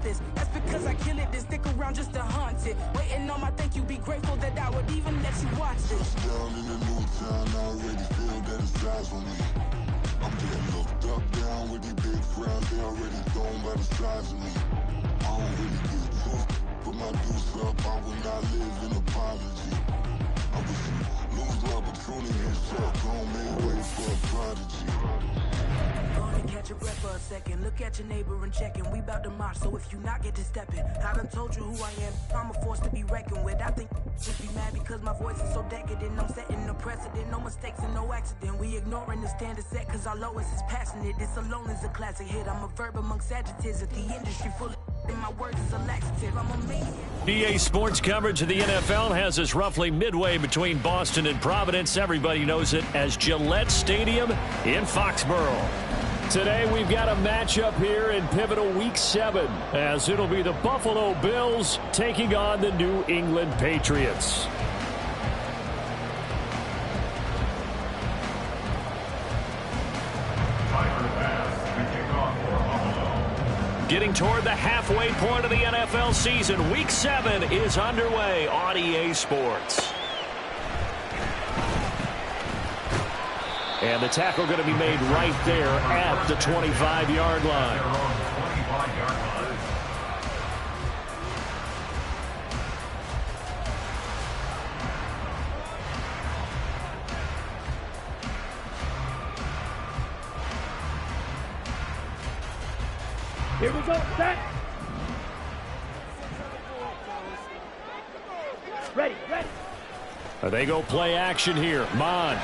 this. That's because I kill it, then stick around just to haunt it. Waiting on my thank you, be grateful that I would even let you watch this. Down in the new town, I already feel that it's eyes on me. I'm getting looked up, down with these big frowns, they already thrown by the size of me. I don't really give a fuck, put my deuce up, I will not live in apology. I wish you lose the opportunity and suck, don't make way for a prodigy. Catch your breath for a second. Look at your neighbor and check in. We bout to march, so if you not get to stepping, I done told you who I am. I'm a force to be reckoned with. I think just be mad because my voice is so decadent. I'm setting no precedent, no mistakes and no accident. We ignoring the standard set cause our lowest is passionate. This alone is a classic hit. I'm a verb amongst adjectives. If the industry full of and my words is a laxative, I'm a maniac. EA Sports coverage of the NFL has us roughly midway between Boston and Providence. Everybody knows it as Gillette Stadium in Foxborough. Today we've got a matchup here in pivotal Week 7 as it'll be the Buffalo Bills taking on the New England Patriots. Getting toward the halfway point of the NFL season, Week 7 is underway on EA Sports. And the tackle going to be made right there at the 25-yard line. Here we go, set. Ready. They go play action here. Mon.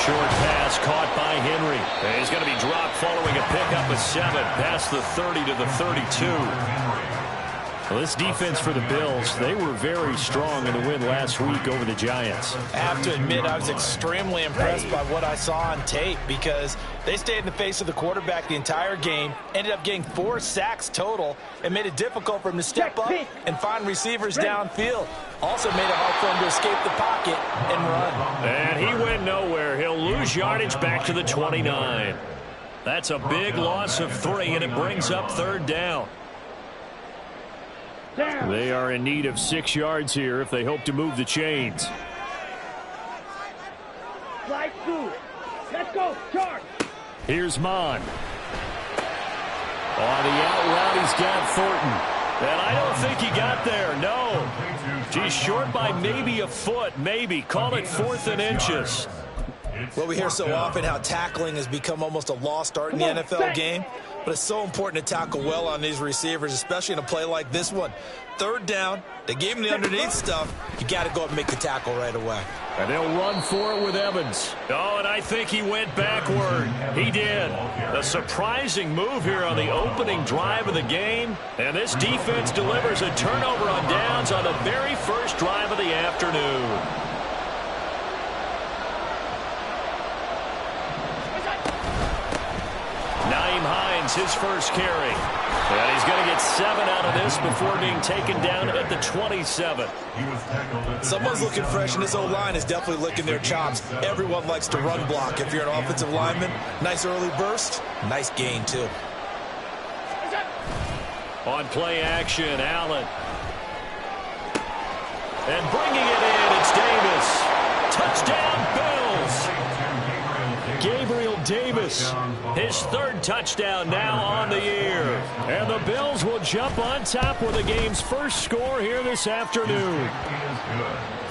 Short pass caught by Henry. He's going to be dropped following a pickup of 7 past the 30 to the 32. Well, this defense for the Bills, they were very strong in the win last week over the Giants. I have to admit, I was extremely impressed by what I saw on tape because they stayed in the face of the quarterback the entire game, ended up getting 4 sacks total, and made it difficult for him to step up and find receivers downfield. Also made it hard for him to escape the pocket and run. And he went nowhere. He'll lose yardage back to the 29. That's a big loss of 3, and it brings up 3rd down. They are in need of 6 yards here if they hope to move the chains. Slide through. Let's go. Charge. Here's Mon. On the out route, he's got Thornton. And I don't think he got there. No. He's short by maybe a foot. Maybe. Call it 4th and inches. Well, we hear so often how tackling has become almost a lost art in the NFL game, but it's so important to tackle well on these receivers, especially in a play like this one. 3rd down, they gave him the underneath stuff. You got to go up and make the tackle right away. And they'll run for it with Evans. Oh, and I think he went backward. He did. A surprising move here on the opening drive of the game. And this defense delivers a turnover on downs on the very first drive of the afternoon. His first carry. And he's going to get 7 out of this before being taken down at the 27. Someone's looking fresh, and this O-line is definitely licking their chops. Everyone likes to run block. If you're an offensive lineman, nice early burst, nice gain, too. On play action, Allen. And bringing it in, it's Davis. Touchdown, Bills. Gabriel Davis, his 3rd touchdown now on the year. And the Bills will jump on top with the game's first score here this afternoon.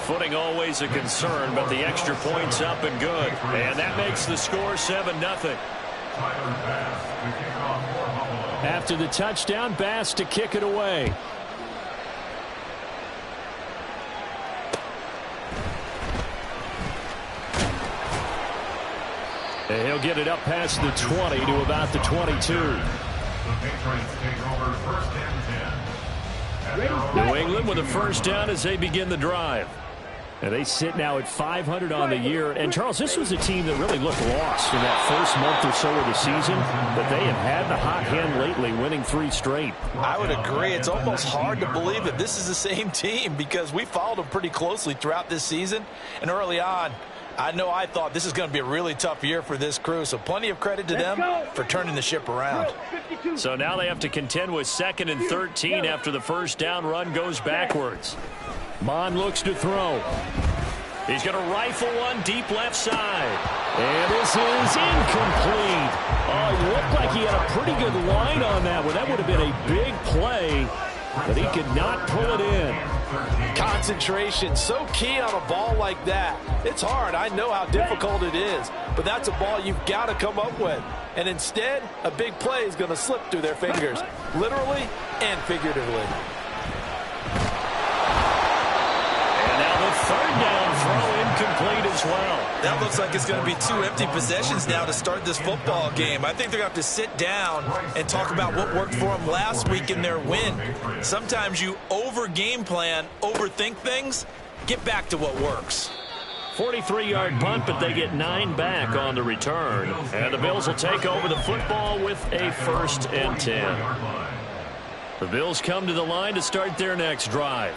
Footing always a concern, but the extra point's up and good. And that makes the score 7-0. After the touchdown, Bass to kick it away. And he'll get it up past the 20 to about the 22. New England with a first down as they begin the drive. And they sit now at 500 on the year. And, Charles, this was a team that really looked lost in that first month or so of the season. But they have had the hot hand lately, winning 3 straight. I would agree. It's almost hard to believe that this is the same team because we followed them pretty closely throughout this season. And early on, I know I thought this is going to be a really tough year for this crew, so plenty of credit to them for turning the ship around. So now they have to contend with 2nd and 13 after the first down run goes backwards. Mond looks to throw. He's going to rifle one deep left side. And this is incomplete. Oh, it looked like he had a pretty good line on that one. That would have been a big play, but he could not pull it in. Concentration, so key on a ball like that. It's hard. I know how difficult it is, but that's a ball you've got to come up with. And instead, a big play is going to slip through their fingers, literally and figuratively. And now the 3rd down throw incomplete as well. That looks like it's going to be 2 empty possessions now to start this football game. I think they're going to have to sit down and talk about what worked for them last week in their win. Sometimes you over-game plan, overthink things. Get back to what works. 43-yard punt, but they get 9 back on the return. And the Bills will take over the football with a 1st and 10. The Bills come to the line to start their next drive.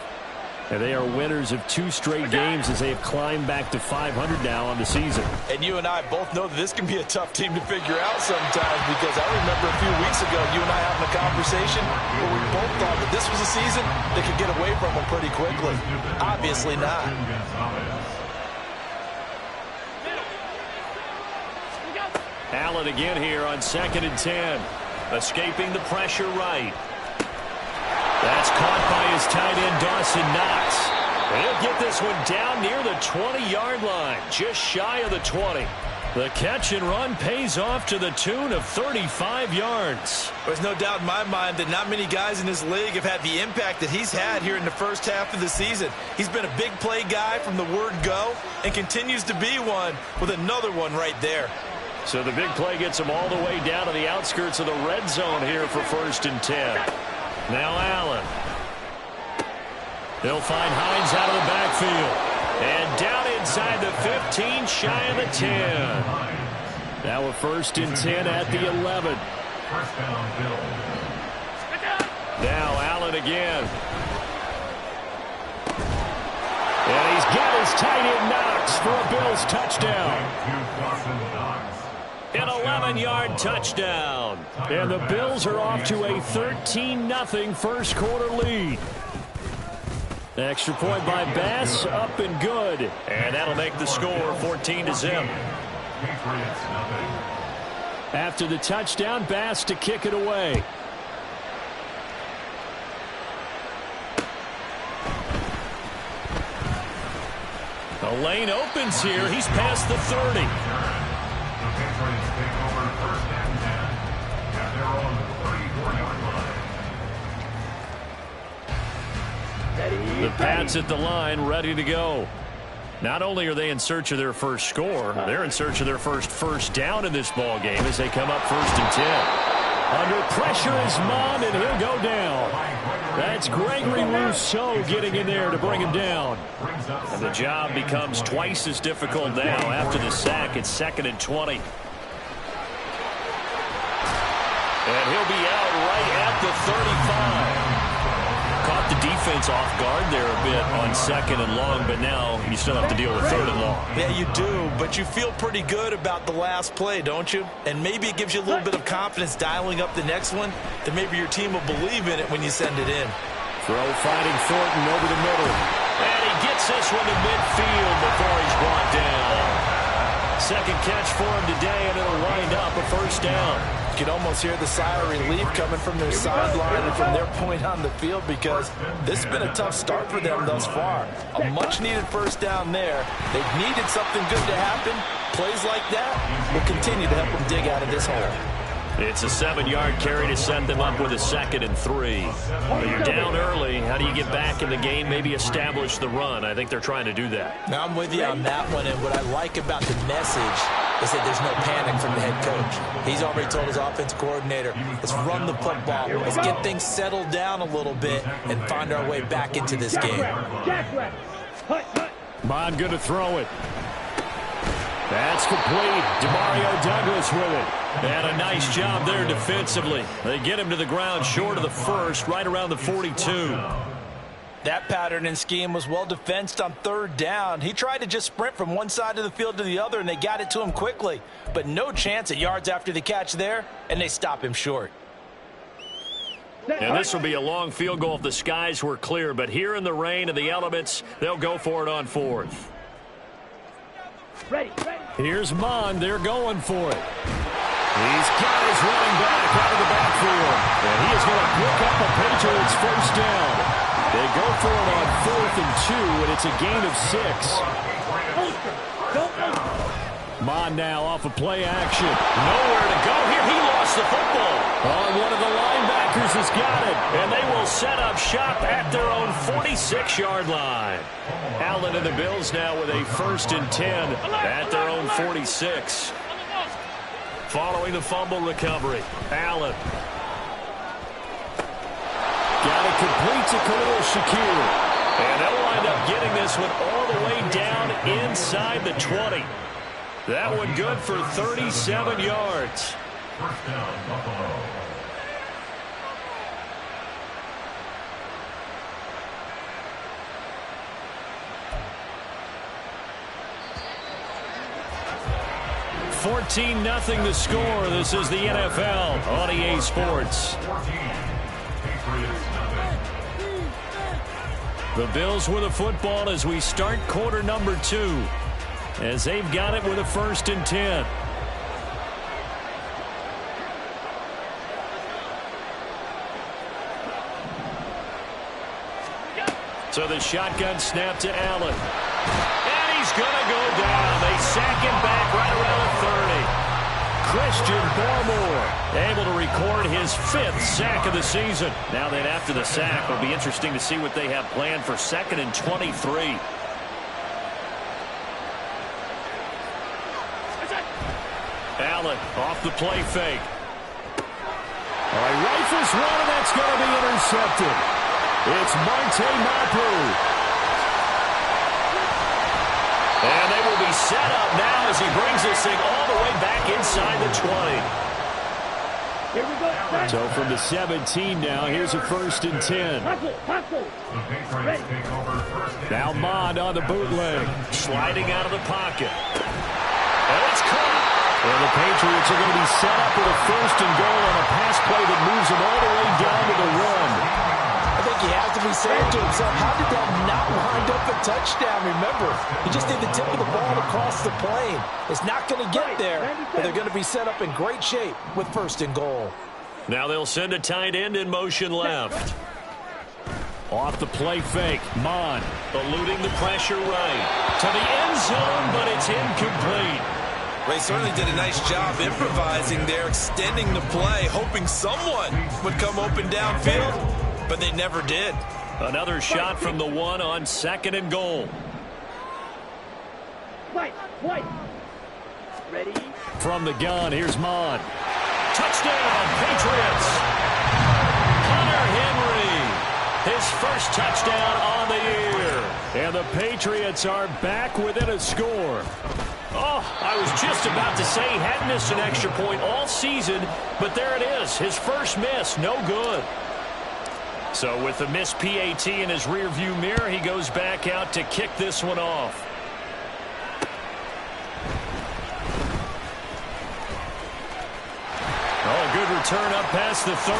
And they are winners of 2 straight games as they have climbed back to 500 now on the season. And you and I both know that this can be a tough team to figure out sometimes, because I remember a few weeks ago you and I having a conversation where we both thought that this was a season that could get away from them pretty quickly. Obviously not. Allen again here on 2nd and 10. Escaping the pressure right. That's caught by his tight end, Dawson Knox. He'll get this one down near the 20-yard line, just shy of the 20. The catch and run pays off to the tune of 35 yards. There's no doubt in my mind that not many guys in this league have had the impact that he's had here in the first half of the season. He's been a big play guy from the word go and continues to be one with another one right there. So the big play gets him all the way down to the outskirts of the red zone here for 1st and 10. Now Allen. He'll find Hines out of the backfield. And down inside the 15, shy of the 10. Now a 1st and 10 at the 11. Now Allen again. And he's got his tight end Knox for a Bills touchdown. An 11-yard touchdown. And the Bills are off to a 13-0 first quarter lead. Extra point by Bass, up and good. And that'll make the score 14-0. After the touchdown, Bass to kick it away. The lane opens here. He's past the 30. The Pats at the line, ready to go. Not only are they in search of their first score, they're in search of their first down in this ball game as they come up 1st and 10. Under pressure is Mond, and he'll go down. That's Gregory Rousseau getting in there to bring him down. And the job becomes twice as difficult now after the sack. It's 2nd and 20. And he'll be out right at the 35. Caught the defense off guard there a bit on 2nd and long, but now you still have to deal with 3rd and long. Yeah, you do, but you feel pretty good about the last play, don't you? And maybe it gives you a little bit of confidence dialing up the next one, that maybe your team will believe in it when you send it in. Throw finding Thornton over the middle. And he gets this one to midfield before he's brought down. Second catch for him today, and it'll wind up a 1st down. You can almost hear the sigh of relief coming from their sideline and from their point on the field, because this has been a tough start for them thus far. A much-needed 1st down there. They've needed something good to happen. Plays like that will continue to help them dig out of this hole. It's a 7-yard carry to set them up with a 2nd and 3. But you're down early. How do you get back in the game, maybe establish the run? I think they're trying to do that. Now, I'm with you on that one, and what I like about the message is that there's no panic from the head coach. He's already told his offensive coordinator, let's run the football, let's get things settled down a little bit and find our way back into this game. Mond going to throw it. That's complete. Demario Douglas with it. And a nice job there defensively. They get him to the ground short of the 1st, right around the 42. That pattern and scheme was well defensed on third down. He tried to just sprint from one side of the field to the other, and they got it to him quickly. But no chance at yards after the catch there, and they stop him short. And this will be a long field goal if the skies were clear. But here in the rain and the elements, they'll go for it on fourth. Ready. Here's Mond. They're going for it. He's got his running back out of the backfield. And he is going to pick up a Patriots first down. They go for it on 4th and 2, and it's a gain of 6. Mond now off of play action. Nowhere to go here. He lost the football. One of the linebackers has got it. And they will set up shop at their own 46-yard line. Allen and the Bills now with a 1st and 10 at their own 46. Following the fumble recovery, Allen. Got it complete to Khalil Shakir. And they'll wind up getting this one all the way down inside the 20. That one good for 37 yards. First down, Buffalo. $14-0 the score. This is the NFL on EA Sports. The Bills with the football as we start quarter number 2. As they've got it with a 1st and 10. So the shotgun snap to Allen. And he's going to go down. They sack him back right around the 30. Christian Barmore able to record his 5th sack of the season. Now then after the sack, it'll be interesting to see what they have planned for 2nd and 23. Allen off the play fake. All right, rifles one, and that's going to be intercepted. It's Marte Mapu. And they will be set up now as he brings this thing all the way back inside the 20. Here we go. So from the 17 now, here's a 1st and 10. Hustle. Now Mond on the bootleg. Sliding out of the pocket. And it's caught. And the Patriots are going to be set up with a 1st and goal on a pass play that moves them all the way down to the 1. I think he has to be saying to himself, how did that not wind up a touchdown? Remember, he just did the tip of the ball across the plane. It's not going to get there, but they're going to be set up in great shape with 1st and goal. Now they'll send a tight end in motion left. Off the play fake, Mond eluding the pressure right. To the end zone, but it's incomplete. They certainly did a nice job improvising there, extending the play, hoping someone would come open downfield, but they never did. Another shot from the 1 on 2nd and goal. White. Ready. From the gun, here's Mond. Touchdown, Patriots. Hunter Henry, his 1st touchdown on the year. And the Patriots are back within a score. Oh, I was just about to say he hadn't missed an extra point all season, but there it is. His 1st miss, no good. So with the missed PAT in his rearview mirror, he goes back out to kick this one off. Oh, good return up past the 30.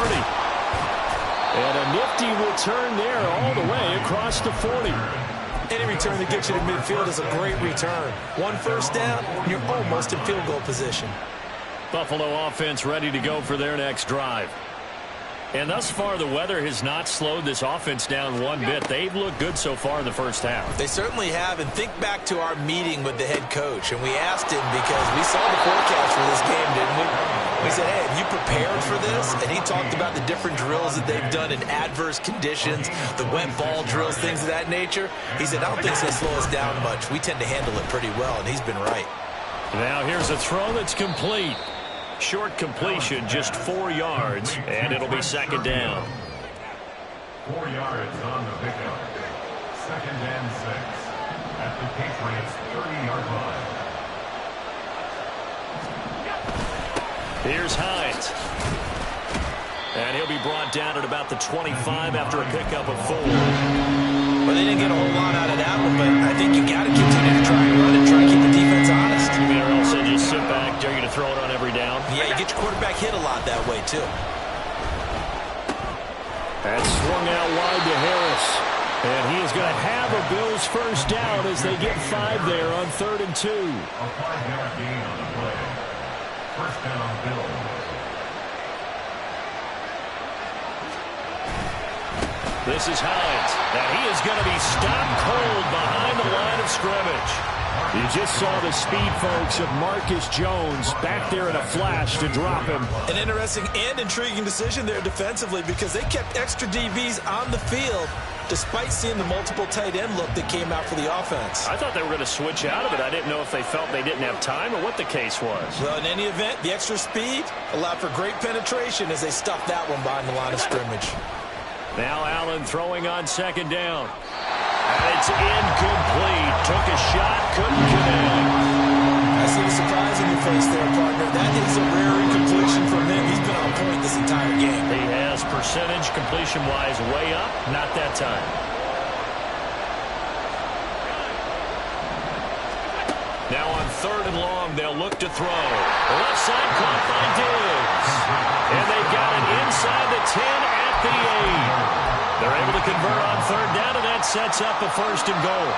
And a nifty return there all the way across the 40. Any return that gets you to midfield is a great return. 1 1st down, you're almost in field goal position. Buffalo offense ready to go for their next drive. And thus far, the weather has not slowed this offense down one bit. They've looked good so far in the 1st half. They certainly have, and think back to our meeting with the head coach, and we asked him because we saw the forecast for this game, didn't we? We said, hey, have you prepared for this? And he talked about the different drills that they've done in adverse conditions, the wet ball drills, things of that nature. He said, I don't think it's going to slow us down much. We tend to handle it pretty well, and he's been right. Now here's a throw that's complete. Short completion, just 4 yards, and it'll be 2nd down. 4 yards on the pickup. 2nd and 6 at the Patriots' 30-yard line. Here's Hines. And he'll be brought down at about the 25 after a pickup of 4. Well, they didn't get a whole lot out of that one, but I think you got to continue to try and run and try and keep the defense honest. You mean Earl said just sit back, dare you to throw it on every down? Yeah, you get your quarterback hit a lot that way, too. That's swung out wide to Harris. And he is going to have a Bills first down as they get 5 there on 3rd and 2. A 5-yard gain on the play. First down, Bills. This is Hines, and he is going to be stopped cold behind the line of scrimmage. You just saw the speed, folks, of Marcus Jones back there in a flash to drop him. An interesting and intriguing decision there defensively because they kept extra DBs on the field despite seeing the multiple tight end look that came out for the offense. I thought they were going to switch out of it. I didn't know if they felt they didn't have time or what the case was. Well, in any event, the extra speed allowed for great penetration as they stuffed that one behind the line of scrimmage. Now Allen throwing on 2nd down. And it's incomplete. Took a shot, couldn't connect. I see the surprise in your face there, partner. That is a rare incompletion from him. He's been on point this entire game. He has percentage completion-wise way up. Not that time. Now on 3rd and long, they'll look to throw. Left side caught by Diggs. And they've got it inside the 10 at the 8. They're able to convert on 3rd down, and that sets up a 1st and goal.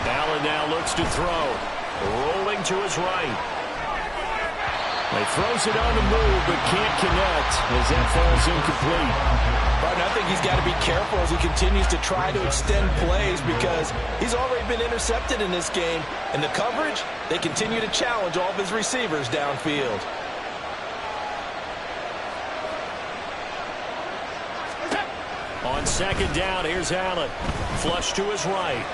Allen now looks to throw. Rolling to his right. He throws it on the move, but can't connect as that falls incomplete. But I think he's got to be careful as he continues to try to extend plays because he's already been intercepted in this game. And the coverage, they continue to challenge all of his receivers downfield. On 2nd down, here's Allen. Flush to his right.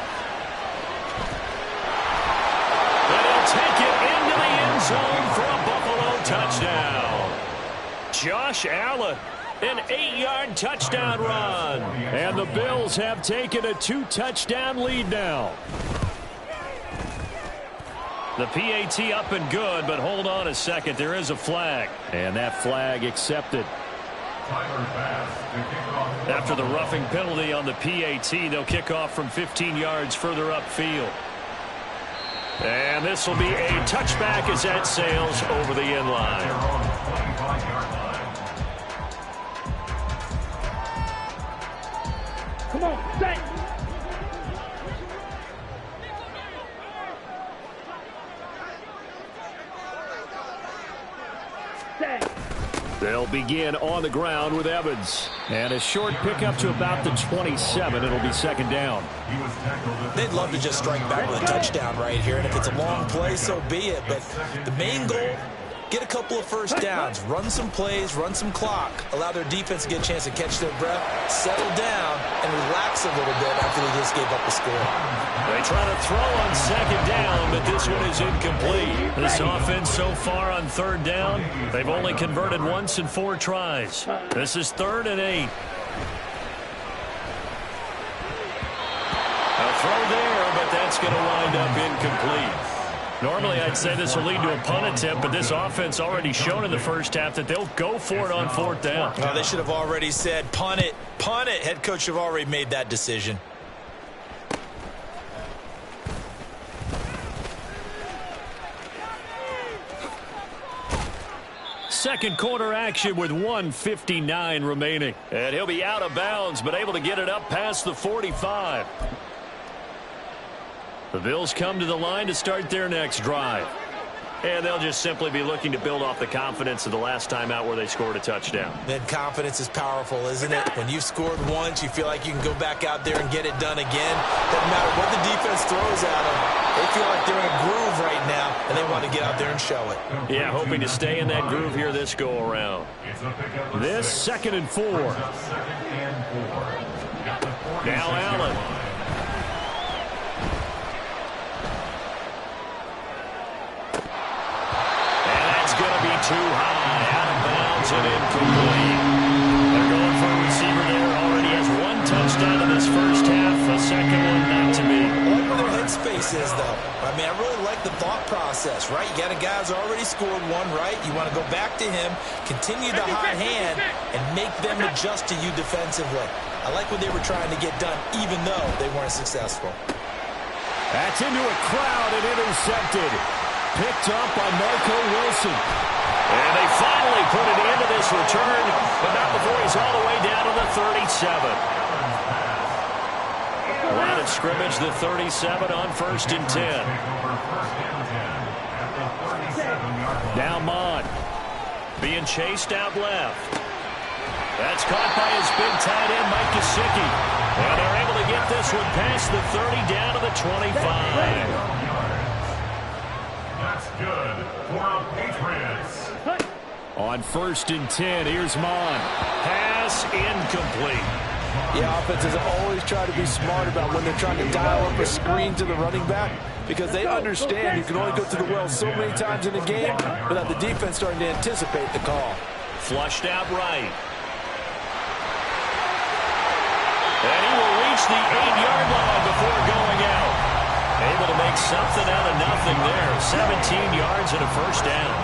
And he'll take it into the end zone for a Buffalo touchdown. Josh Allen, an 8-yard touchdown run. And the Bills have taken a 2-touchdown lead now. The PAT up and good, but hold on a second. There is a flag. And that flag accepted. After the roughing penalty on the PAT, they'll kick off from 15 yards further upfield. And this will be a touchback as that sails over the end line. Come on, set. Set. They'll begin on the ground with Evans. And a short pickup to about the 27. It'll be 2nd down. They'd love to just strike back with a touchdown right here. And if it's a long play, so be it. But the main goal, get a couple of first downs. Run some plays, run some clock. Allow their defense to get a chance to catch their breath, settle down, and relax a little bit after they just gave up the score. They try to throw on 2nd down, but this one is incomplete. This offense so far on 3rd down, they've only converted once in 4 tries. This is 3rd and 8. A throw there, but that's going to wind up incomplete. Normally, I'd say this will lead to a punt attempt, but this offense already shown in the first half that they'll go for it on 4th down. Well, they should have already said, punt it, punt it. Head coach should have already made that decision. Second quarter action with 1:59 remaining. And he'll be out of bounds, but able to get it up past the 45. The Bills come to the line to start their next drive. And they'll just simply be looking to build off the confidence of the last time out where they scored a touchdown. Then confidence is powerful, isn't it? When you've scored once, you feel like you can go back out there and get it done again. Doesn't matter what the defense throws at them. They feel like they're in a groove right now, and they want to get out there and show it. Yeah, hoping to stay in that groove here this go-around. This 2nd and 4. Now Allen. Too high, out of bounds and incomplete. They're going for a receiver there. Already has 1 touchdown in this first half. A second one not to be. I like where their headspace face is, though. I mean, I really like the thought process, right? You got a guy who's already scored one, right? You want to go back to him, continue the hot hand, and make them adjust to you defensively. I like what they were trying to get done, even though they weren't successful. That's into a crowd and intercepted. Picked up by Marco Wilson. And they finally put an end to this return, but not before he's all the way down to the 37. Line of scrimmage, the 37 on 1st and 10. Now Mond being chased out left. That's caught by his big tight end, Mike Gesicki. And they're able to get this one past the 30 down to the 25. That's good for the Patriots. On 1st and 10, here's Mond. Pass incomplete. Yeah, offenses always try to be smart about when they're trying to dial up a screen to the running back, because they understand you can only go through the well so many times in a game without the defense starting to anticipate the call. Flushed out right. And he will reach the 8-yard line before going out. Able to make something out of nothing there. 17 yards and a first down.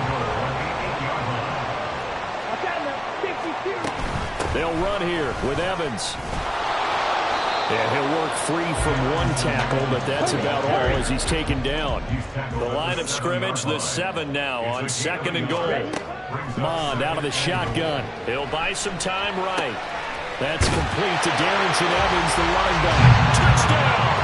They'll run here with Evans. And he'll work free from one tackle, but that's about all as he's taken down. The line of scrimmage, the 7 now on 2nd and goal. Mond out of the shotgun. He'll buy some time right. That's complete to Darrington Evans, the running back. Touchdown!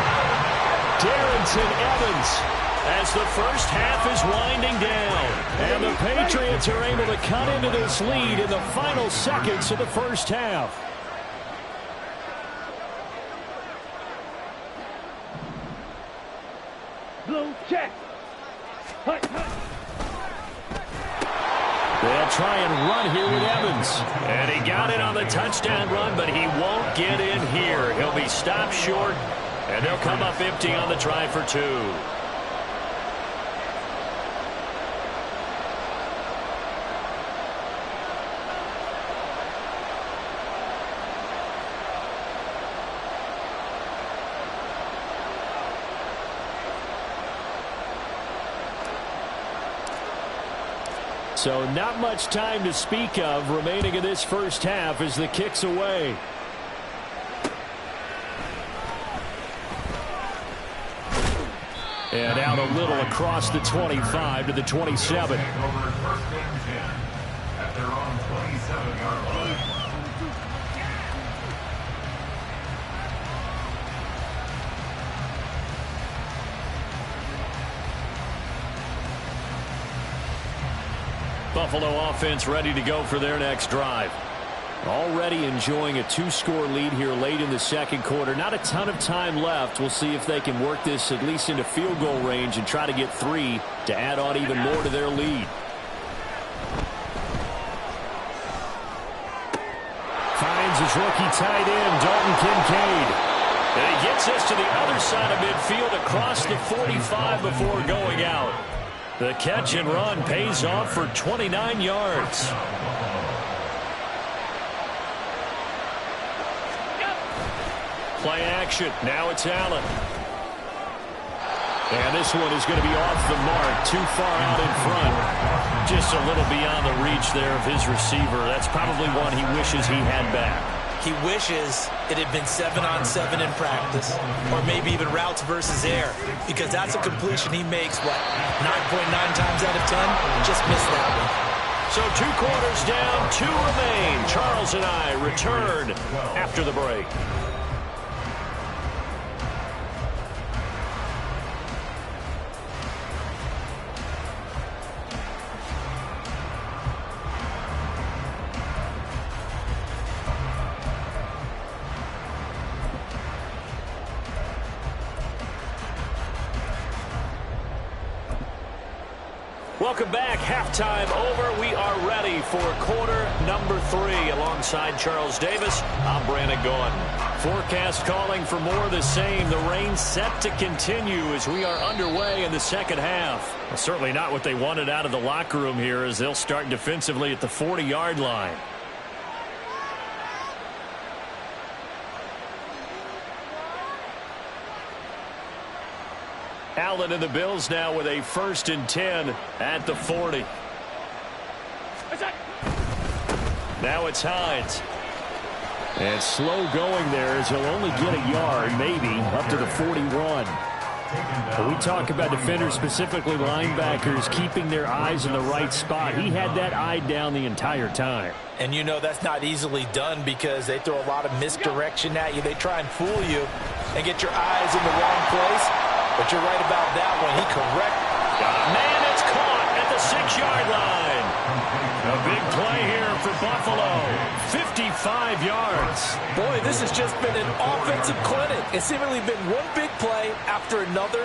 Darrington Evans as the first half is winding down. And the Patriots are able to cut into this lead in the final seconds of the first half. Blue check. Hut, hut. They'll try and run here with Evans. And he got it on the touchdown run, but he won't get in here. He'll be stopped short, and they'll come up empty on the try for 2. So not much time to speak of remaining in this first half as the kick's away. And out a little across the 25 to the 27. At their own 27-yard line. Buffalo offense ready to go for their next drive. Already enjoying a 2-score lead here late in the second quarter. Not a ton of time left. We'll see if they can work this at least into field goal range and try to get 3 to add on even more to their lead. Finds his rookie tight end, Dalton Kincaid. And he gets us to the other side of midfield across the 45 before going out. The catch and run pays off for 29 yards. Play action. Now it's Allen. And this one is going to be off the mark. Too far out in front. Just a little beyond the reach there of his receiver. That's probably one he wishes he had back. He wishes it had been 7-on-7 in practice, or maybe even routes versus air, because that's a completion he makes, 9.9 times out of 10? Just missed that one. So 2 quarters down, 2 remain. Charles and I return after the break. Welcome back. Halftime over. We are ready for quarter number 3. Alongside Charles Davis, I'm Brandon Gordon. Forecast calling for more of the same. The rain set to continue as we are underway in the second half. Well, certainly not what they wanted out of the locker room here as they'll start defensively at the 40-yard line. Allen and the Bills now with a 1st and 10 at the 40. Now it's Hines. And slow going there as he'll only get a yard, maybe, up to the 41. But we talk about defenders, specifically linebackers, keeping their eyes in the right spot. He had that eye down the entire time. And you know that's not easily done because they throw a lot of misdirection at you. They try and fool you and get your eyes in the wrong place. But you're right about that one. He correct. Man, it's caught at the 6-yard line. A big play here for Buffalo. 55 yards. Boy, this has just been an offensive clinic. It's seemingly been one big play after another,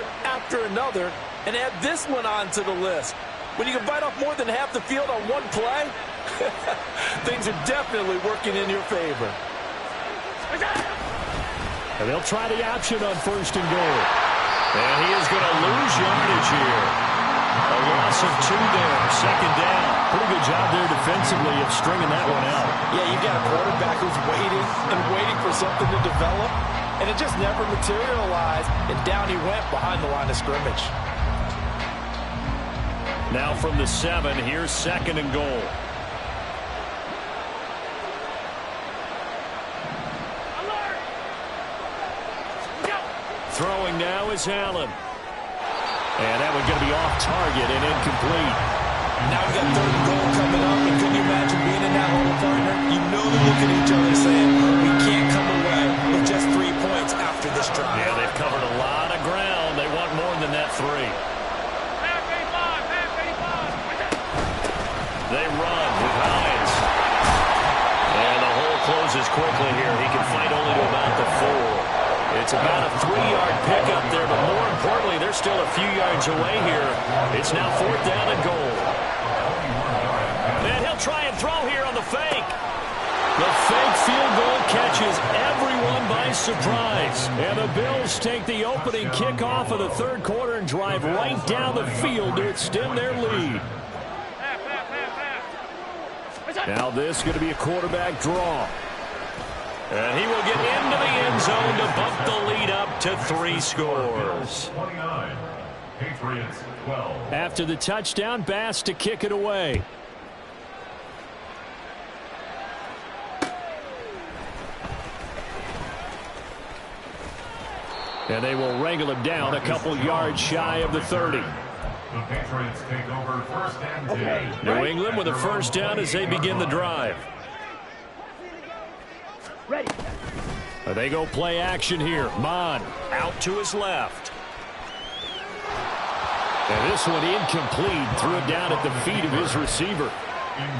and add this one onto the list. When you can bite off more than half the field on one play, things are definitely working in your favor. And they'll try the option on 1st and goal. And he is going to lose yardage here. A loss of 2 there, 2nd down. Pretty good job there defensively of stringing that one out. Yeah, you've got a quarterback who's waiting for something to develop, and it just never materialized, and down he went behind the line of scrimmage. Now from the 7, here's 2nd and goal. Throwing now is Allen. And that one going to be off target and incomplete. Now we've got 3rd and goal coming up, and can you imagine being in that hole, partner? You know they look at each other saying, we can't come away with just 3 points after this drive. Yeah, they've covered a lot of ground. They want more than that 3. They run with Hines. And the hole closes quickly here. He can fight only to about the 4. It's about a 3-yard pickup there, but more importantly, they're still a few yards away here. It's now 4th down and goal. And he'll try and throw here on the fake. The fake field goal catches everyone by surprise. And the Bills take the opening kickoff of the 3rd quarter and drive right down the field to extend their lead. Now this is going to be a quarterback draw. And he will get into the end zone to bump the lead up to 3 scores. 29, Patriots 12. After the touchdown, Bass to kick it away. And they will wrangle him down a couple yards shy of the 30. The Patriots take over 1st and 10. New England with a 1st down as they begin the drive. Ready. They go play action here. Mon out to his left. And this one incomplete. Threw it down at the feet of his receiver.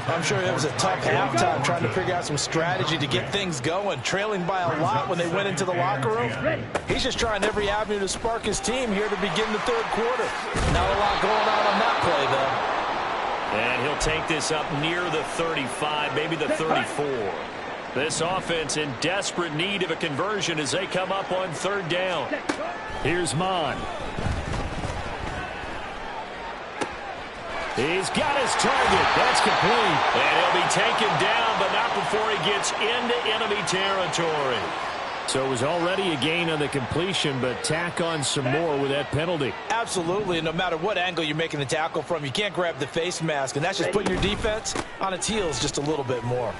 I'm sure it was a tough halftime trying to figure out some strategy to get things going. Trailing by a lot when they went into the locker room. He's just trying every avenue to spark his team here to begin the 3rd quarter. Not a lot going on that play, though. And he'll take this up near the 35, maybe the 34. This offense in desperate need of a conversion as they come up on 3rd down. Here's Mon. He's got his target. That's complete. And he'll be taken down, but not before he gets into enemy territory. So it was already a gain on the completion, but tack on some more with that penalty. Absolutely, and no matter what angle you're making the tackle from, you can't grab the face mask, and that's just putting your defense on its heels just a little bit more.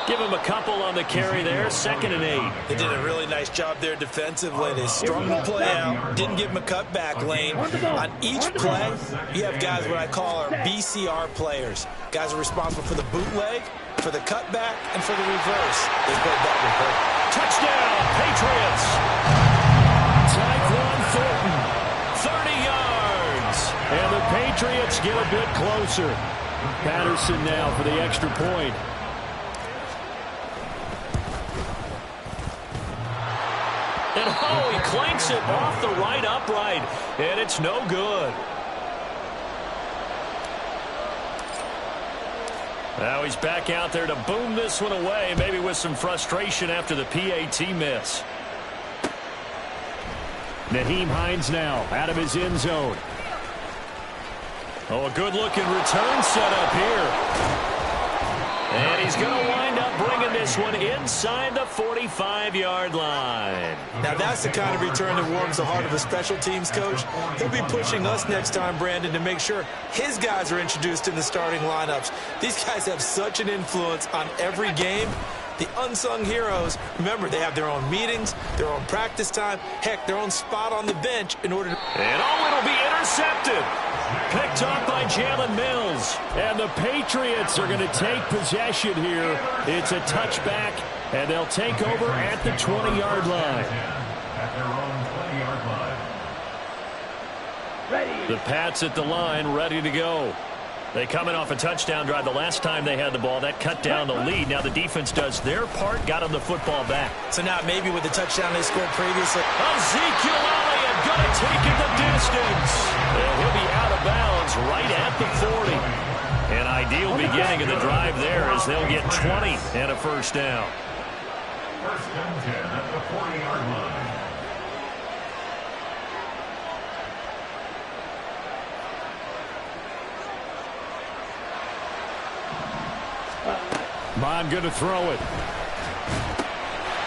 Give him a couple on the carry there, 2nd and 8. They did a really nice job there defensively. They strung the play out, didn't give him a cutback lane. On each play, you have guys what I call our BCR players. Guys are responsible for the bootleg, for the cutback, and for the reverse. They played that one perfect. Touchdown, Patriots. Tyquan Thornton, 30 yards. And the Patriots get a bit closer. Patterson now for the extra point. And oh, he clanks it off the right upright, and it's no good. Now he's back out there to boom this one away, maybe with some frustration after the PAT miss. Nyheim Hines now out of his end zone. Oh, a good-looking return set up here. And he's going to wind up bringing this one inside the 45-yard line. Now that's the kind of return that warms the heart of a special teams coach. He'll be pushing us next time, Brandon, to make sure his guys are introduced in the starting lineups. These guys have such an influence on every game. The unsung heroes, remember, they have their own meetings, their own practice time, heck, their own spot on the bench in order to... And it'll be intercepted. Picked off by Jalen Mills. And the Patriots are going to take possession here. It's a touchback, and they'll take over at the 20-yard line. At their own 20-yard line. The Pats at the line, ready to go. They come in off a touchdown drive the last time they had the ball. That cut down the lead. Now the defense does their part, got them the football back. So now maybe with the touchdown they scored previously. Ezekiel Elliott going to take it the distance. And he'll be out of bounds right at the 40. An ideal beginning of the drive there as they'll get 20 and a first down. First and 10 at the 40-yard line. Bond going to throw it.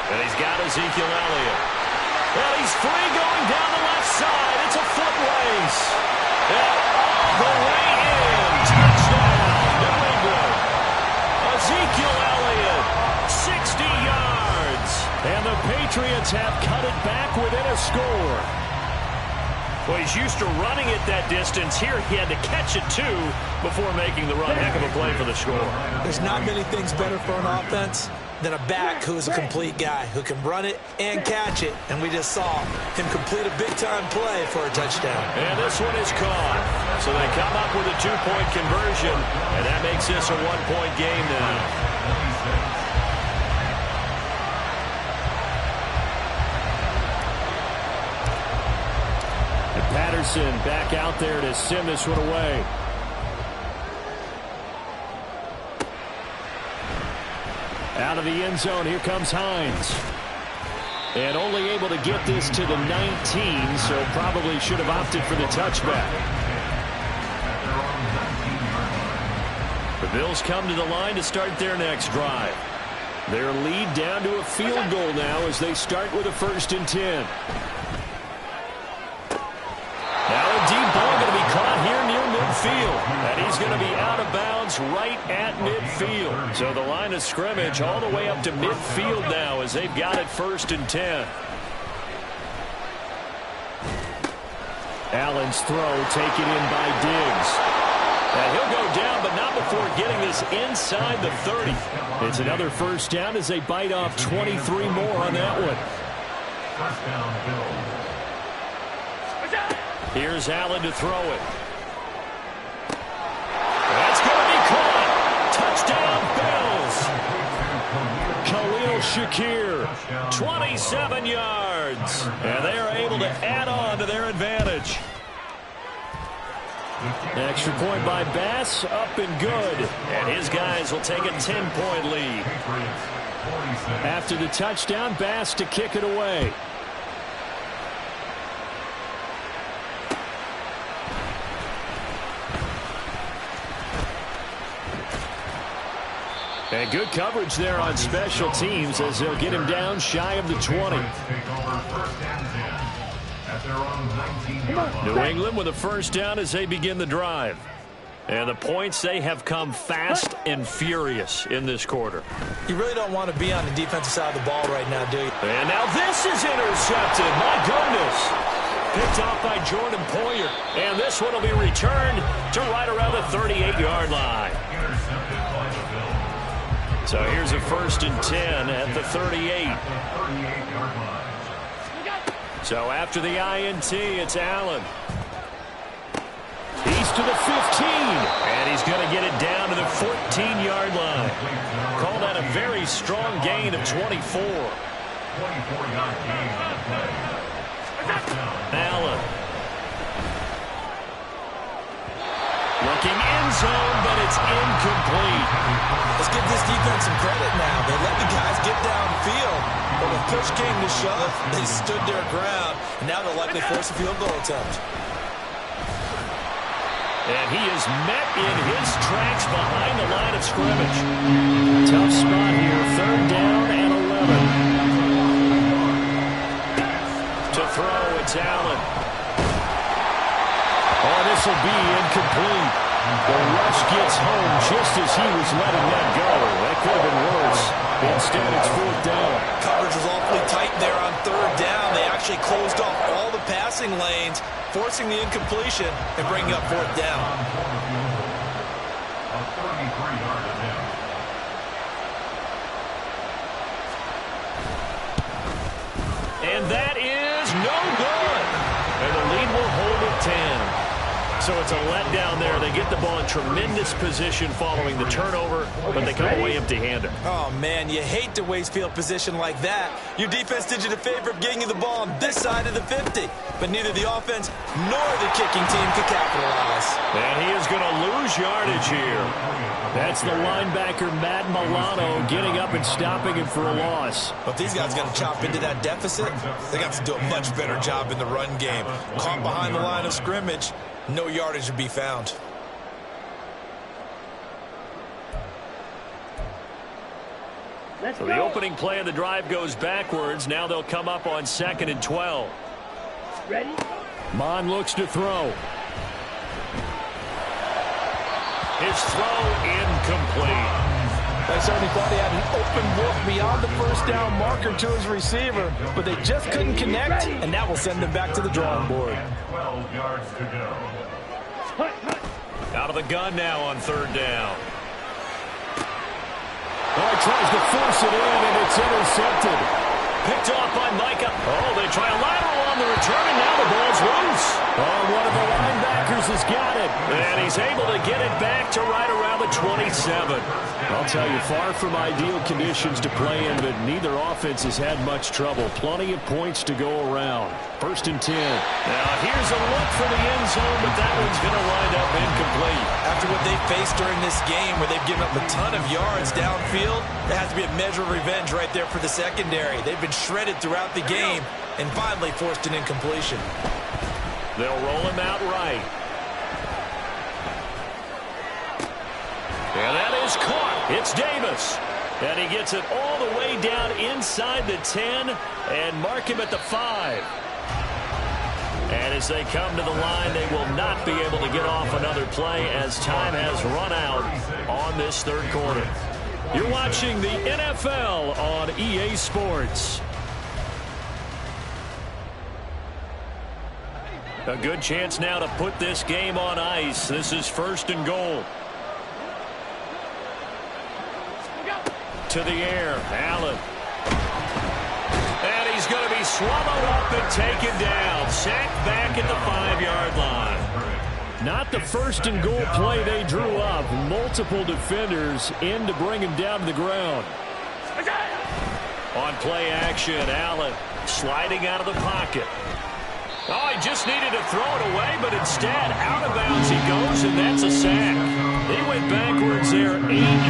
And he's got Ezekiel Elliott. Well, he's free going down the left side. It's a foot race. And all the way in. Touchdown, New England. Ezekiel Elliott, 60 yards. And the Patriots have cut it back within a score. Well, he's used to running it that distance. Here he had to catch it, too, before making the run. Heck of a play for the score. There's not many things better for an offense than a back who is a complete guy, who can run it and catch it. And we just saw him complete a big-time play for a touchdown. And this one is caught. So they come up with a two-point conversion, and that makes this a one-point game now. Patterson back out there to send this one away. Out of the end zone, here comes Hines. And only able to get this to the 19, so probably should have opted for the touchback. The Bills come to the line to start their next drive. Their lead down to a field goal now as they start with a 1st and 10. Now a deep ball going to be caught here near midfield. And he's going to be out of bounds right at midfield. So the line of scrimmage all the way up to midfield now as they've got it 1st and 10. Allen's throw taken in by Diggs. And he'll go down, but not before getting this inside the 30. It's another first down as they bite off 23 more on that one. First down, Bills. Here's Allen to throw it. That's going to be caught. Touchdown, Bills. Khalil Shakir, 27 yards. And they are able to add on to their advantage. An extra point by Bass, up and good. And his guys will take a 10-point lead. After the touchdown, Bass to kick it away. And good coverage there on special teams as they'll get him down shy of the 20. New England with a first down as they begin the drive. And the points, they have come fast and furious in this quarter. You really don't want to be on the defensive side of the ball right now, do you? And now this is intercepted. My goodness. Picked off by Jordan Poyer. And this one will be returned to right around the 38-yard line. So here's a 1st and 10 at the 38. So after the INT, it's Allen. He's to the 15. And he's going to get it down to the 14-yard line. Call that a very strong gain of 24. 24-yard gain on the play. Allen. Looking end zone, but it's incomplete. Let's give this defense some credit now. They let the guys get downfield. But when push came to shove, they stood their ground. And now they'll likely force a field goal attempt. And he is met in his tracks behind the line of scrimmage. Tough spot here, 3rd down and 11. To throw, it's Allen. Oh, this will be incomplete. The rush gets home just as he was letting that go. That could have been worse. Instead, it's 4th down. Coverage was awfully tight there on 3rd down. They actually closed off all the passing lanes, forcing the incompletion and bringing up 4th down. A 33-yard attempt. And that is no good. And the lead will hold at 10. So it's a letdown there. They get the ball in tremendous position following the turnover, but they come away empty-handed. Oh, man, you hate to waste field position like that. Your defense did you the favor of getting you the ball on this side of the 50, but neither the offense nor the kicking team could capitalize. And he is going to lose yardage here. That's the linebacker, Matt Milano, getting up and stopping him for a loss. But if these guys got to chop into that deficit, they got to do a much better job in the run game. Caught behind the line of scrimmage, no yardage to be found. So the opening play of the drive goes backwards. Now they'll come up on 2nd and 12. Ready? Mon looks to throw. His throw incomplete. They certainly thought he had an open look beyond the 1st down marker to his receiver, but they just couldn't connect, and that will send them back to the drawing board. 12 yards to go. Out of the gun now on 3rd down. Oh, he tries to force it in, and it's intercepted. Picked off by Micah. Oh, they try a lateral on the return, and now the ball's loose. Oh, one of the linebackers has got it. And he's able to get it back to right around the 27. I'll tell you, far from ideal conditions to play in, but neither offense has had much trouble. Plenty of points to go around. 1st and 10. Now, here's a look for the end zone, but that one's going to wind up incomplete. After what they faced during this game where they've given up a ton of yards downfield, there has to be a measure of revenge right there for the secondary. They've been shredded throughout the game and finally forced an incompletion. They'll roll him out right. And that is caught. It's Davis. And he gets it all the way down inside the 10 and mark him at the 5. And as they come to the line, they will not be able to get off another play as time has run out on this 3rd quarter. You're watching the NFL on EA Sports. A good chance now to put this game on ice. This is 1st and goal. To the air, Allen. And he's going to be swallowed up and taken down. Sacked back at the 5-yard line. Not the 1st and goal play they drew up. Multiple defenders in to bring him down to the ground. On play action, Allen sliding out of the pocket. Oh, he just needed to throw it away, but instead, out of bounds he goes, and that's a sack. He went backwards there 8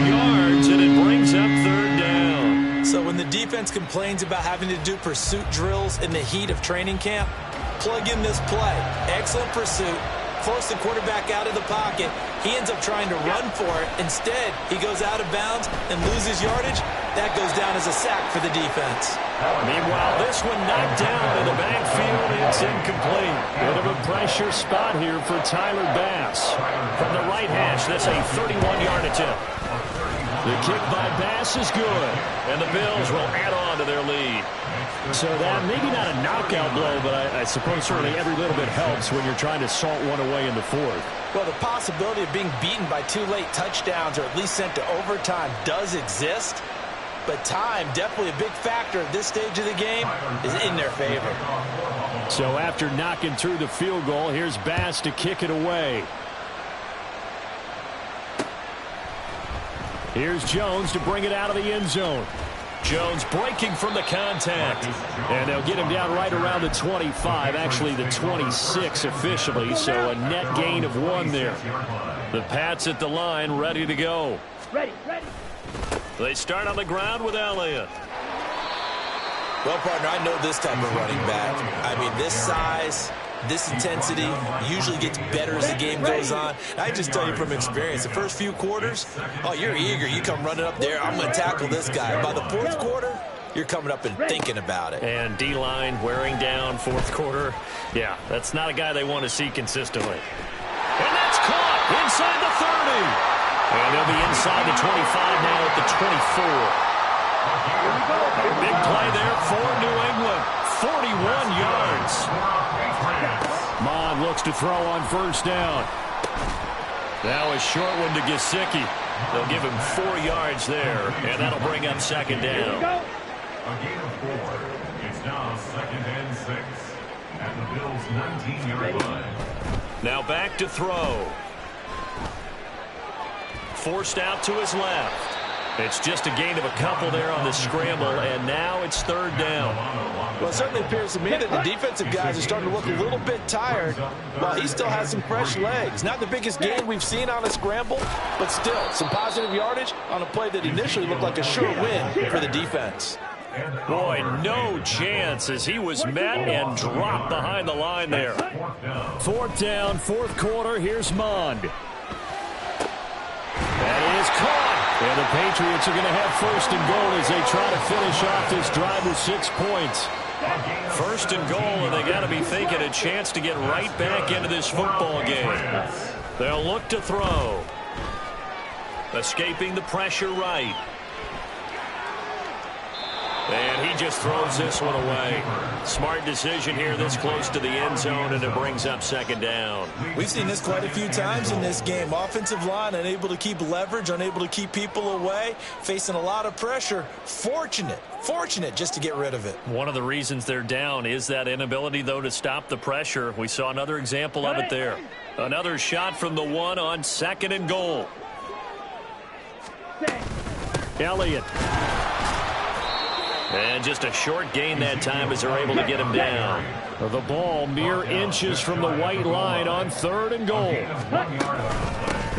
yards, and it brings up 3rd down. So when the defense complains about having to do pursuit drills in the heat of training camp, plug in this play. Excellent pursuit. Force the quarterback out of the pocket. He ends up trying to run for it. Instead, he goes out of bounds and loses yardage. That goes down as a sack for the defense. Meanwhile, this one knocked down in the backfield. It's incomplete. Bit of a pressure spot here for Tyler Bass. From the right hash, that's a 31-yard attempt. The kick by Bass is good, and the Bills will add on to their lead. So that, maybe not a knockout blow, but I suppose certainly every little bit helps when you're trying to salt one away in the 4th. Well, the possibility of being beaten by 2 late touchdowns or at least sent to overtime does exist, but time, definitely a big factor at this stage of the game, is in their favor. So after knocking through the field goal, here's Bass to kick it away. Here's Jones to bring it out of the end zone. Jones breaking from the contact. And they'll get him down right around the 25, actually the 26 officially, so a net gain of 1 there. The Pats at the line, ready to go. Ready. They start on the ground with Elliott. Well, partner, I know this type of running back. I mean, this size, this intensity usually gets better as the game goes on. I just tell you from experience, the first few quarters, oh, you're eager. You come running up there, I'm going to tackle this guy. By the fourth quarter, you're coming up and thinking about it. And D-line wearing down fourth quarter. Yeah, that's not a guy they want to see consistently. And that's caught inside the 30. And they'll be inside the 25 now at the 24. Big play there for New England. 41 yards. Mond looks to throw on first down. Now a short one to Gesicki. They'll give him 4 yards there, and that'll bring up second down. A gain of 4. It's now 2nd and 6 at the Bills' 19-yard line. Now back to throw. Forced out to his left. It's just a gain of a couple there on the scramble, and now it's third down. Well, it certainly appears to me that the defensive guys are starting to look a little bit tired while he still has some fresh legs. Not the biggest gain we've seen on a scramble, but still some positive yardage on a play that initially looked like a sure win for the defense. Boy, no chance as he was met and dropped behind the line there. Fourth down, fourth quarter. Here's Mond. That is caught. And the Patriots are going to have first and goal as they try to finish off this drive with 6 points. First and goal, and they got to be thinking a chance to get right back into this football game. They'll look to throw. Escaping the pressure right. And he just throws this one away. Smart decision here this close to the end zone, and it brings up second down. We've seen this quite a few times in this game. Offensive line unable to keep leverage, unable to keep people away, facing a lot of pressure. Fortunate just to get rid of it. One of the reasons they're down is that inability, though, to stop the pressure. We saw another example of it there. Another shot from the one on second and goal. Elliott. And just a short gain that time as they're able to get him down. The ball mere inches from the white line on third and goal.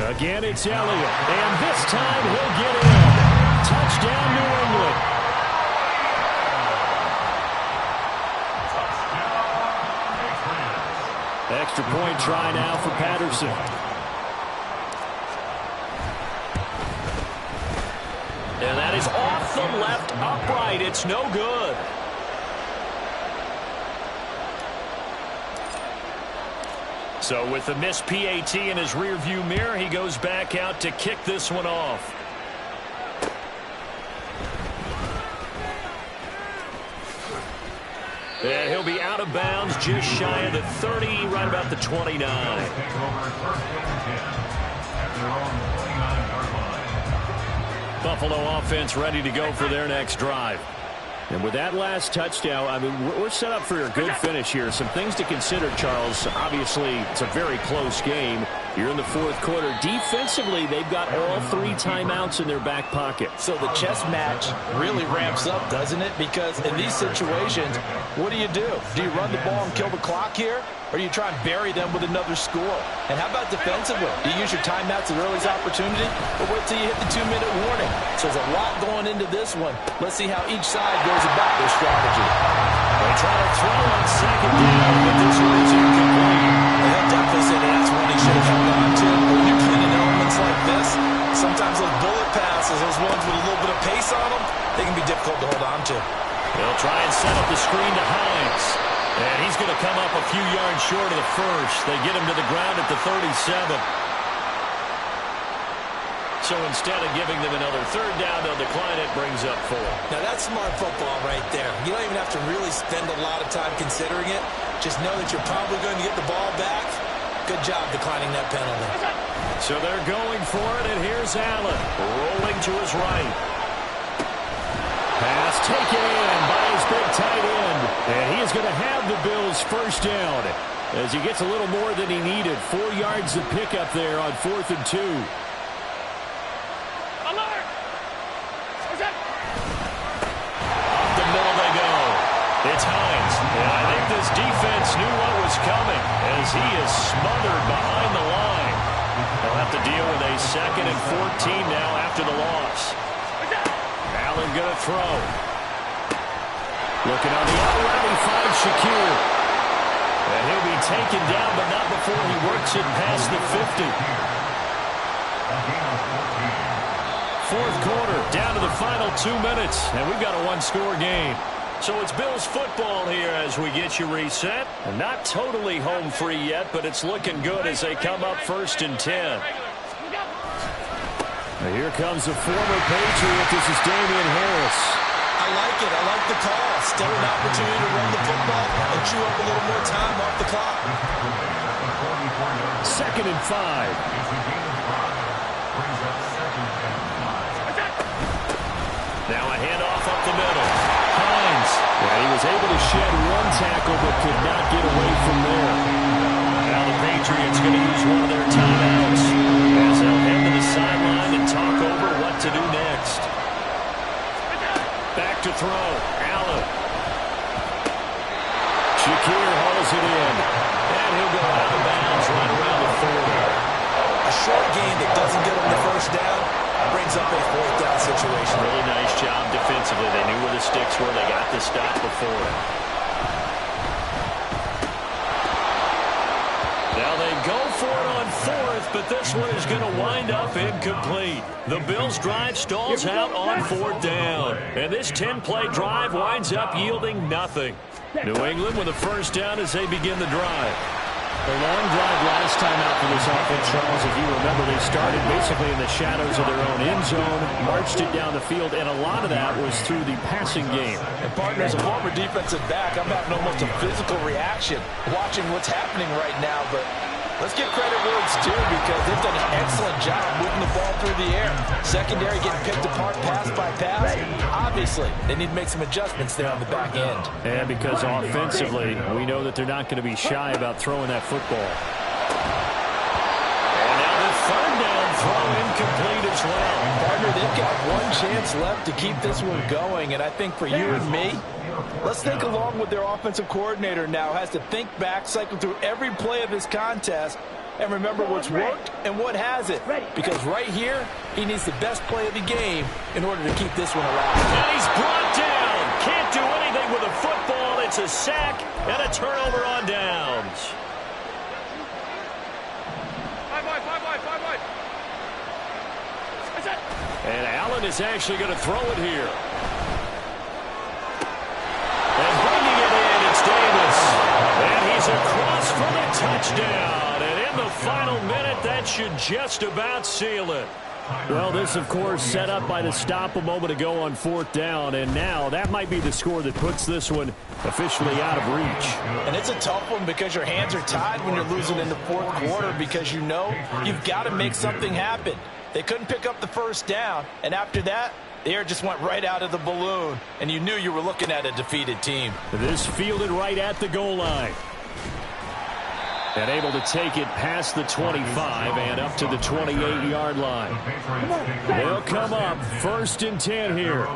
Again, it's Elliott. And this time he'll get in. Touchdown, New England. Extra point try now for Patterson. And that is off the left upright. It's no good. So with the missed PAT in his rearview mirror, he goes back out to kick this one off. And he'll be out of bounds just shy of the 30, right about the 29. Buffalo offense ready to go for their next drive. And with that last touchdown, I mean, we're set up for a good finish here. Some things to consider, Charles. Obviously, it's a very close game. You're in the fourth quarter. Defensively, they've got all 3 timeouts in their back pocket. So the chess match really ramps up, doesn't it? Because in these situations, what do? Do you run the ball and kill the clock here? Or do you try and bury them with another score? And how about defensively? Do you use your timeouts at earliest opportunity? Or wait till you hit the 2-minute warning? So there's a lot going into this one. Let's see how each side goes about their strategy. They try to throw on second down, but this one is incomplete. They'll definitely say that's one he should have held on to. When you're cleaning elements like this, sometimes those bullet passes, those ones with a little bit of pace on them, they can be difficult to hold on to. They'll try and set up the screen to Hines. And he's going to come up a few yards short of the first. They get him to the ground at the 37. So instead of giving them another third down, they'll decline it, brings up 4. Now that's smart football right there. You don't even have to really spend a lot of time considering it. Just know that you're probably going to get the ball back. Good job declining that penalty. So they're going for it, and here's Allen rolling to his right. Pass taken in by his big tight end. And he is going to have the Bills first down as he gets a little more than he needed. 4 yards to pick up there on 4th and 2. Alert! Up the middle they go. It's Hines. And I think this defense knew what was coming as he is smothered behind the line. They'll have to deal with a 2nd and 14 now after the loss. Allen going to throw. Looking on the out route, he finds Shakir. And he'll be taken down, but not before he works it past the 50. Fourth quarter, down to the final 2 minutes, and we've got a one-score game. So it's Bills football here as we get you reset. Not totally home free yet, but it's looking good as they come up 1st and 10. Now here comes the former Patriot. This is Damian Harris. I like it. I like the call. Still an opportunity to run the football and chew up a little more time off the clock. 2nd and 5. Now a handoff up the middle. Hines. Yeah, he was able to shed one tackle but could not get away from there. Now the Patriots going to use one of their timeouts as they'll head to the sideline and talk over what to do next. Back to throw. Allen. Shakir hauls it in. And he'll go out of bounds right around the 40. A short gain that doesn't get him the first down brings up a 4th down situation. Really nice job defensively. They knew where the sticks were. They got the stop before it. Now they go for it on 4th, but this one is going to wind up incomplete. The Bills' drive stalls out on 4th down. And this 10-play drive winds up yielding nothing. New England with a first down as they begin the drive. The long drive last time out for this offense, Charles, if you remember, they started basically in the shadows of their own end zone, marched it down the field, and a lot of that was through the passing game. And partner, as a former defensive back, I'm having almost a physical reaction watching what's happening right now, but let's give credit where it's due because they've done an excellent job moving the ball through the air. Secondary getting picked apart pass by pass. Obviously, they need to make some adjustments there on the back end. And because offensively, we know that they're not going to be shy about throwing that football. And now the 3rd down throw incomplete as well. Partner, they've got one chance left to keep this one going, and I think for you and me, let's think along with their offensive coordinator now. Has to think back, cycle through every play of this contest, and remember what's worked and what hasn't. Because right here, he needs the best play of the game in order to keep this one alive. And he's brought down. Can't do anything with a football. It's a sack and a turnover on downs. 5 wide. And Allen is actually going to throw it here. And bringing it in, it's Davis. And he's across for the touchdown. And in the final minute, that should just about seal it. Well, this, of course, set up by the stop a moment ago on 4th down. And now that might be the score that puts this one officially out of reach. And it's a tough one because your hands are tied when you're losing in the 4th quarter because you know you've got to make something happen. They couldn't pick up the first down. And after that, the air just went right out of the balloon, and you knew you were looking at a defeated team. This fielded right at the goal line. And able to take it past the 25 and up to the 28-yard line. They'll come up 1st and 10 here.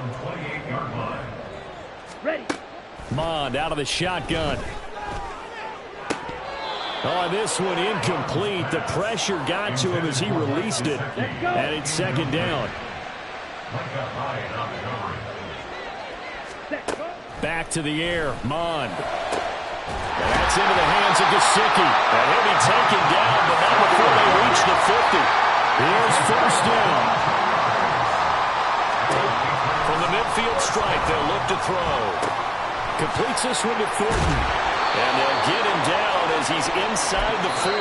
Mond out of the shotgun. Oh, this one incomplete. The pressure got to him as he released it. And it's 2nd down. Back to the air, Mond. And that's into the hands of Gesicki. And he'll be taken down, but not before they reach the 50. Here's 1st down. From the midfield stripe, they'll look to throw. Completes this one to Thornton. And they'll get him down as he's inside the 40.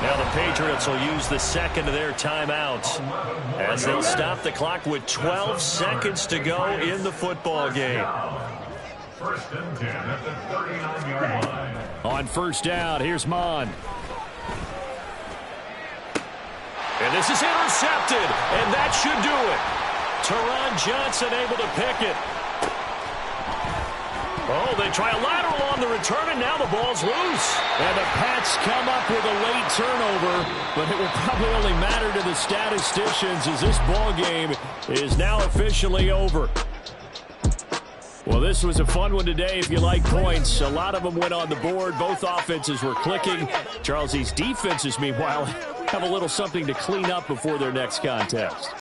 Now the Patriots will use the 2nd of their timeouts as they'll stop the clock with 12 seconds to go in the football game. 1st and 10 at the 39-yard line. On 1st down, here's Mond. And this is intercepted, and that should do it. Teron Johnson able to pick it. Oh, they try a lateral on the return, and now the ball's loose. And the Pats come up with a late turnover, but it will probably only matter to the statisticians as this ball game is now officially over. Well, this was a fun one today if you like points. A lot of them went on the board. Both offenses were clicking. Charles, these defenses, meanwhile, have a little something to clean up before their next contest.